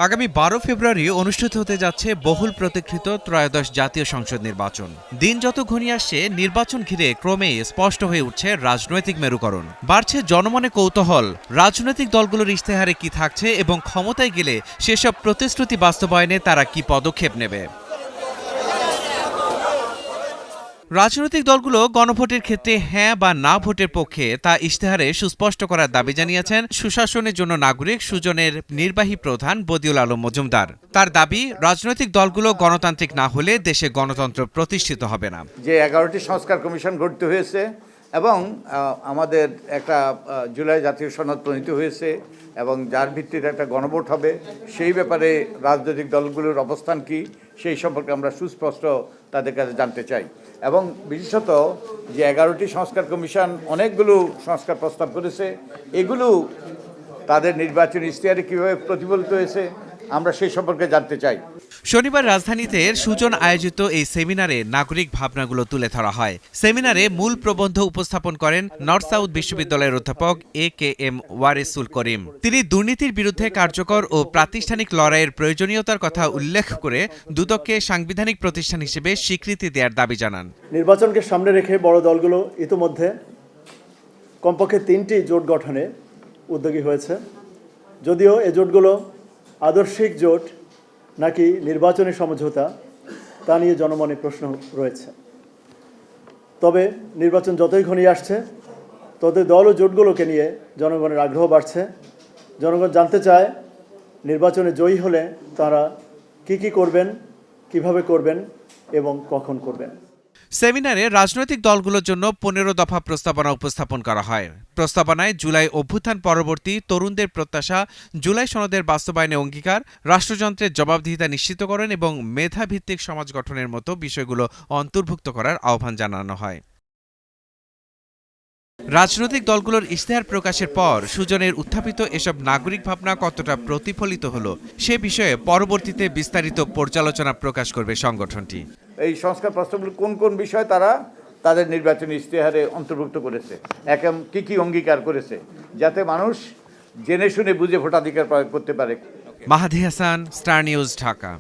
আগামী 12 ফেব্রুয়ারি অনুষ্ঠিত হতে যাচ্ছে বহুল প্রতীক্ষিত ত্রয়োদশ জাতীয় সংসদ নির্বাচন। দিন যত ঘনিয়ে আসছে, নির্বাচন ঘিরে ক্রমেই স্পষ্ট হয়ে উঠছে রাজনৈতিক মেরুকরণ। বাড়ছে জনমনে কৌতূহল, রাজনৈতিক দলগুলোর ইশতেহারে কি থাকছে এবং ক্ষমতায় গেলে সেসব প্রতিশ্রুতি বাস্তবায়নে তারা কি পদক্ষেপ নেবে। রাজনৈতিক দলগুলো গণভোটের ক্ষেত্রে হ্যাঁ বা না ভোটের পক্ষে তা ইশতেহারে সুস্পষ্ট করার দাবি জানিয়েছেন সুশাসনের জন্য নাগরিক সুজনের নির্বাহী প্রধান বদিউল আলম মজুমদার। তার দাবি, রাজনৈতিক দলগুলো গণতান্ত্রিক না হলে দেশে গণতন্ত্র প্রতিষ্ঠিত হবে না। যে 11টি সংস্কার কমিশন গঠিত হয়েছে এবং আমাদের একটা জুলাই জাতীয় সনদ প্রণীত হয়েছে এবং যার ভিত্তিতে একটা গণভোট হবে, সেই ব্যাপারে রাজনৈতিক দলগুলোর অবস্থান কি সেই সম্পর্কে আমরা সুস্পষ্ট তাদের কাছে জানতে চাই। এবং বিশেষত যে 11টি সংস্কার কমিশন অনেকগুলো সংস্কার প্রস্তাব করেছে, এগুলো তাদের নির্বাচনী ইশতেহারে কীভাবে প্রতিফলিত হয়েছে আমরা সেই সম্পর্কে জানতে চাই। শনিবার রাজধানীতে সুজন আয়োজিত এই সেমিনারে নাগরিক ভাবনাগুলো তুলে ধরা হয়। সেমিনারে মূল প্রবন্ধ উপস্থাপন করেন নর্থ সাউথ বিশ্ববিদ্যালয়ের অধ্যাপক AKM ওয়ারেসুল করিম। তিনি দুর্নীতির বিরুদ্ধে কার্যকর ও প্রাতিষ্ঠানিক লড়াইয়ের প্রয়োজনীয়তার কথা উল্লেখ করে দুদককে সাংবিধানিক প্রতিষ্ঠান হিসেবে স্বীকৃতি দেওয়ার দাবি জানান। নির্বাচনকে সামনে রেখে বড় দলগুলো ইতিমধ্যে কমপক্ষে 3টি জোট গঠনে উদ্যোগী হয়েছে। যদিও এ জোটগুলো আদর্শিক জোট নাকি নির্বাচনী সমঝোতা তা নিয়ে জনমনে প্রশ্ন রয়েছে। তবে নির্বাচন যতই ঘনিয়ে আসছে ততই দল ও জোটগুলোকে নিয়ে জনগণের আগ্রহ বাড়ছে। জনগণ জানতে চায় নির্বাচনে জয়ী হলে তারা কি করবেন, কিভাবে করবেন এবং কখন করবেন। সেমিনারে রাজনৈতিক দলগুলোর জন্য 15 দফা প্রস্তাবনা উপস্থাপন করা হয়। প্রস্তাবনায় জুলাই অভ্যুত্থান পরবর্তী তরুণদের প্রত্যাশা, জুলাই সনদের বাস্তবায়নে অঙ্গীকার, রাষ্ট্রযন্ত্রের জবাবদিহিতা নিশ্চিতকরণ এবং মেধাভিত্তিক সমাজ গঠনের মতো বিষয়গুলো অন্তর্ভুক্ত করার আহ্বান জানানো হয়। রাজনৈতিক দলগুলোর ইশতেহার প্রকাশের পর সুজনের উত্থাপিত এসব নাগরিক ভাবনা কতটা প্রতিফলিত হলো সে বিষয়ে পরবর্তীতে বিস্তারিত পর্যালোচনা প্রকাশ করবে সংগঠনটি। এই সংস্কার প্রস্তাবগুলো কোন কোন বিষয় তারা তাদের নির্বাচনী ইশতেহারে অন্তর্ভুক্ত করেছে, কি অঙ্গীকার করেছে, যাতে মানুষ জেনে শুনে বুঝে ভোটাধিকার প্রয়োগ করতে পারে। মাহাদি হাসান, স্টার নিউজ, ঢাকা।